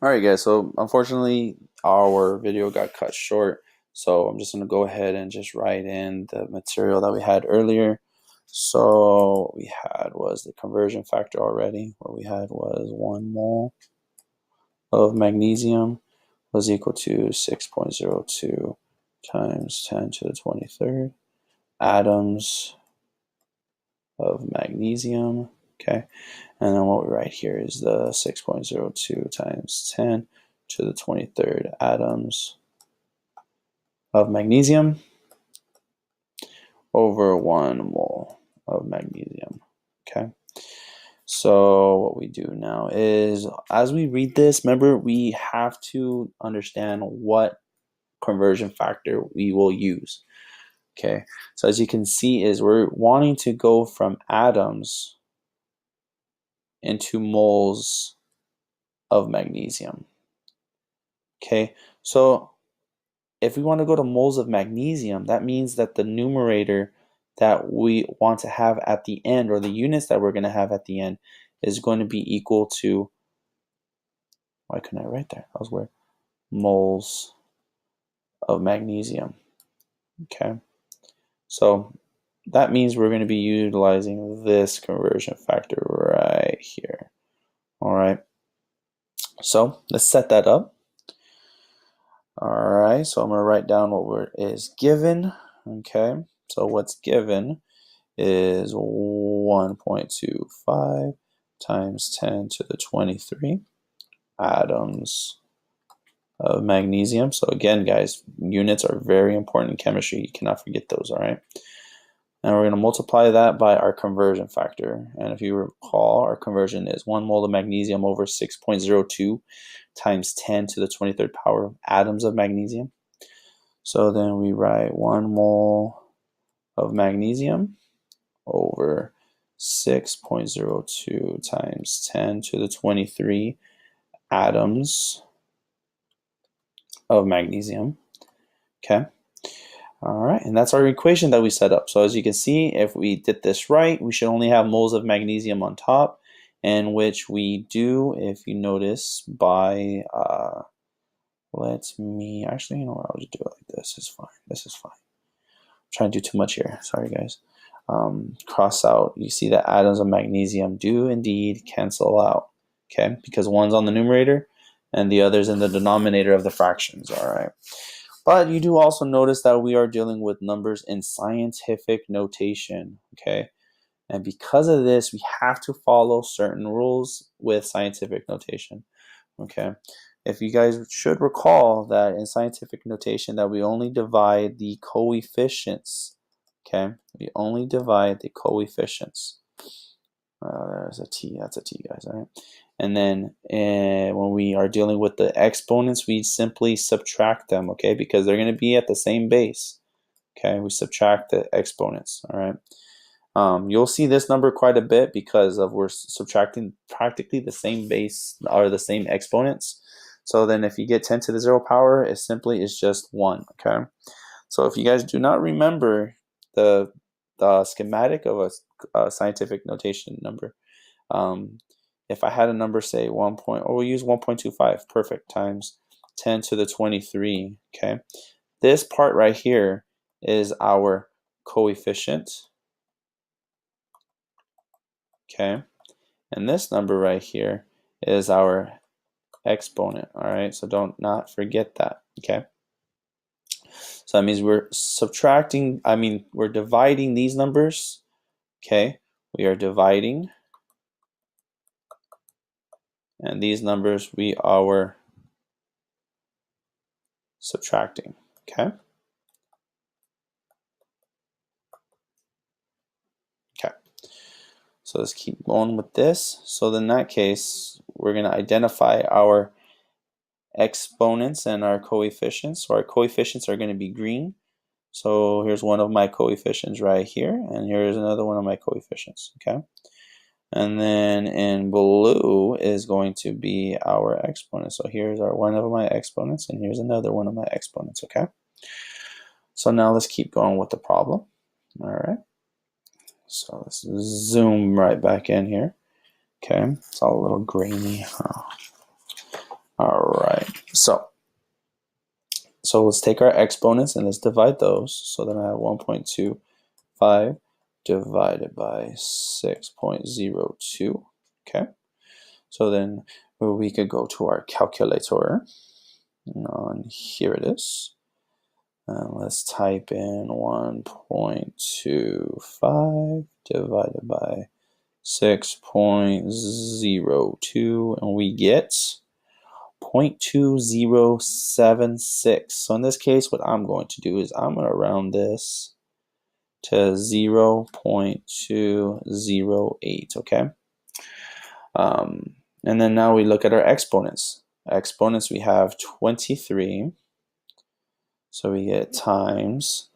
All right, guys. So unfortunately, our video got cut short. So I'm just going to go ahead and just write in the material that we had earlier. So what we had was the conversion factor already. What we had was 1 mole of magnesium was equal to 6.02 times 10 to the 23rd atoms of magnesium. Okay. And then what we write here is the 6.02 times 10 to the 23rd atoms of magnesium over 1 mole of magnesium. Okay. So what we do now is, as we read this, remember we have to understand what conversion factor we will use. Okay. So as you can see is we're wanting to go from atoms into moles of magnesium. Okay. So if we want to go to moles of magnesium, that means that the numerator that we want to have at the end, or the units that we're going to have at the end, is going to be equal to, why couldn't I write there? That was weird. Moles of magnesium. Okay. So that means we're going to be utilizing this conversion factor right here. All right. So let's set that up. All right. So I'm going to write down what is given. Okay. So what's given is 1.25 times 10 to the 23 atoms of magnesium. So again, guys, units are very important in chemistry. You cannot forget those, all right? And we're going to multiply that by our conversion factor. And if you recall, our conversion is 1 mole of magnesium over 6.02 times 10 to the 23rd power of atoms of magnesium. So then we write 1 mole of magnesium over 6.02 times 10 to the 23 atoms of magnesium. Okay. All right, and that's our equation that we set up. So as you can see, if we did this right, we should only have moles of magnesium on top, and which we do, if you notice, by, actually, you know what, I'll just do it like this. It's fine. This is fine. I'm trying to do too much here. Sorry, guys. Cross out. You see that atoms of magnesium do indeed cancel out, okay? Because one's on the numerator and the other's in the denominator of the fractions, all right? But you do also notice that we are dealing with numbers in scientific notation, okay? And because of this, we have to follow certain rules with scientific notation, okay? If you guys should recall that in scientific notation that we only divide the coefficients, okay? We only divide the coefficients. There's a t, that's a t, guys, all right? And then when we are dealing with the exponents, we simply subtract them, okay? Because they're going to be at the same base, okay? We subtract the exponents, all right? You'll see this number quite a bit because of we're subtracting practically the same base or the same exponents. So then if you get 10 to the 0 power, it simply is just 1, okay? So if you guys do not remember the schematic of a scientific notation number, if I had a number, say we'll use 1.25, perfect, times 10 to the 23, okay? This part right here is our coefficient, okay? And this number right here is our exponent, all right? So don't not forget that, okay? So that means we're we're dividing these numbers, okay? We are dividing, and these numbers we are subtracting, okay? Okay. So let's keep going with this. So in that case, we're going to identify our exponents and our coefficients. So our coefficients are going to be green. So here's one of my coefficients right here, and here's another one of my coefficients, okay? And then in blue is going to be our exponent. So here's one of my exponents, and here's another one of my exponents, okay? So now let's keep going with the problem, all right? So let's zoom right back in here. Okay, it's all a little grainy. All So let's take our exponents and let's divide those. So then I have 1.25 divided by 6.02. Okay. So then we could go to our calculator. And here it is. Let's type in 1.25 divided by 6.02, and we get 0.2076. So in this case, what I'm going to do is I'm going to round this to 0.208, okay? And then now we look at our exponents. Exponents, we have 23. So we get times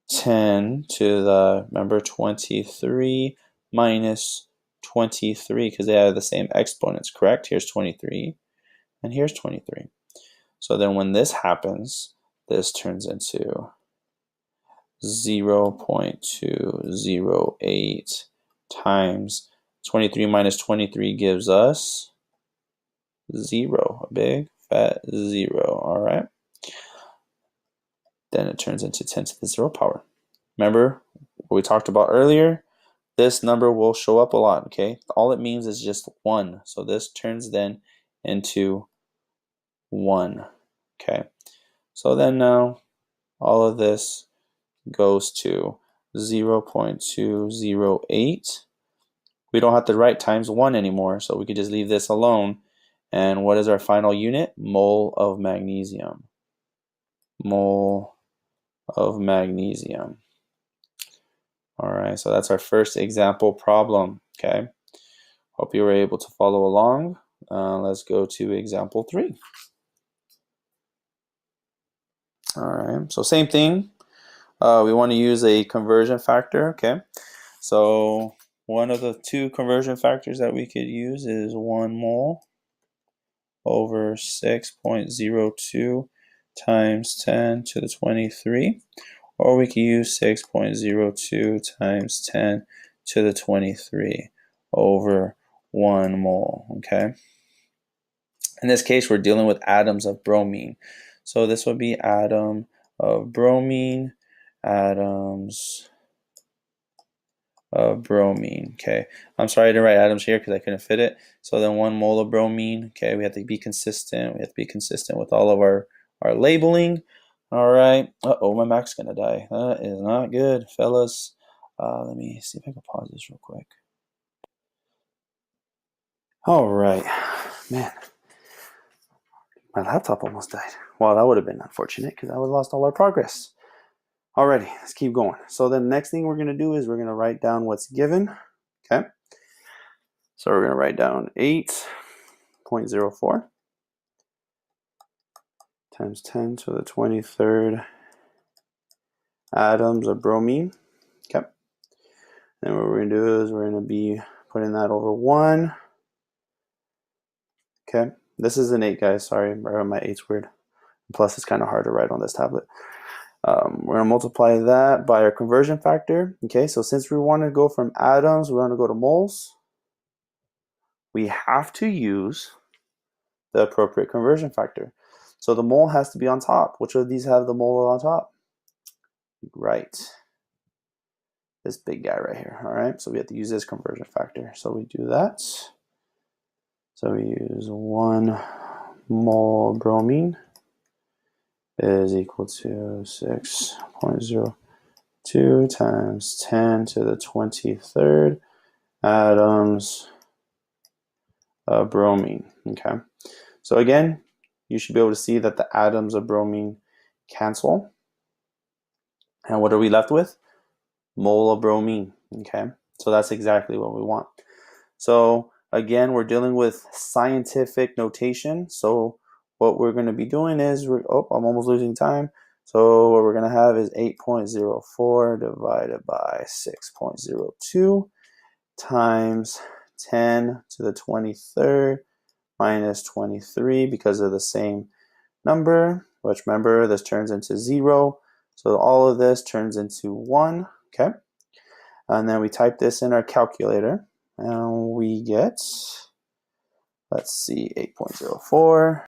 10 to the, remember, 23 minus 23, because they have the same exponents, correct? Here's 23, and here's 23. So then when this happens, this turns into 0.208 times 23 minus 23 gives us 0, a big fat 0, all right? Then it turns into 10 to the 0 power. Remember what we talked about earlier? This number will show up a lot, okay? All it means is just 1. So this turns then into 1, okay? So then now all of this goes to 0.208. We don't have to write times 1 anymore, so we could just leave this alone. And what is our final unit? Mole of magnesium. Mole of magnesium. All right, so that's our first example problem, okay? Hope you were able to follow along. Let's go to example 3. All right, so same thing. We want to use a conversion factor, okay? So one of the two conversion factors that we could use is 1 mole over 6.02 times 10 to the 23. Or we could use 6.02 times 10 to the 23 over 1 mole, okay? In this case, we're dealing with atoms of bromine. So this would be atom of bromine, atoms of bromine, okay? I'm sorry to write atoms here because I couldn't fit it. So then 1 mole of bromine, okay? We have to be consistent. We have to be consistent with all of our labeling. All right. Uh-oh, my Mac's gonna die. That is not good, fellas. Let me see if I can pause this real quick. All right, man. My laptop almost died. Well, that would have been unfortunate because I would have lost all our progress. Alrighty, let's keep going. So the next thing we're gonna do is we're gonna write down what's given. Okay. So we're gonna write down 8.04 times 10 to the 23rd atoms of bromine. Okay. Then what we're going to do is we're going to be putting that over 1. Okay. This is an 8, guys. Sorry, my 8's weird. Plus, it's kind of hard to write on this tablet. We're going to multiply that by our conversion factor. Okay, so since we want to go from atoms, we want to go to moles. We have to use the appropriate conversion factor. So the mole has to be on top. Which of these have the mole on top? Right. This big guy right here. All right, so we have to use this conversion factor. So we do that. So we use 1 mole bromine is equal to 6.02 times 10 to the 23rd atoms of bromine. Okay. So again, you should be able to see that the atoms of bromine cancel. And what are we left with? Mole of bromine. Okay. So that's exactly what we want. So again, we're dealing with scientific notation. So what we're going to be doing is, I'm almost losing time. So what we're going to have is 8.04 divided by 6.02 times 10 to the 23rd minus 23 because of the same number, which remember, this turns into 0. So all of this turns into 1, okay? And then we type this in our calculator. And we get, let's see, 8.04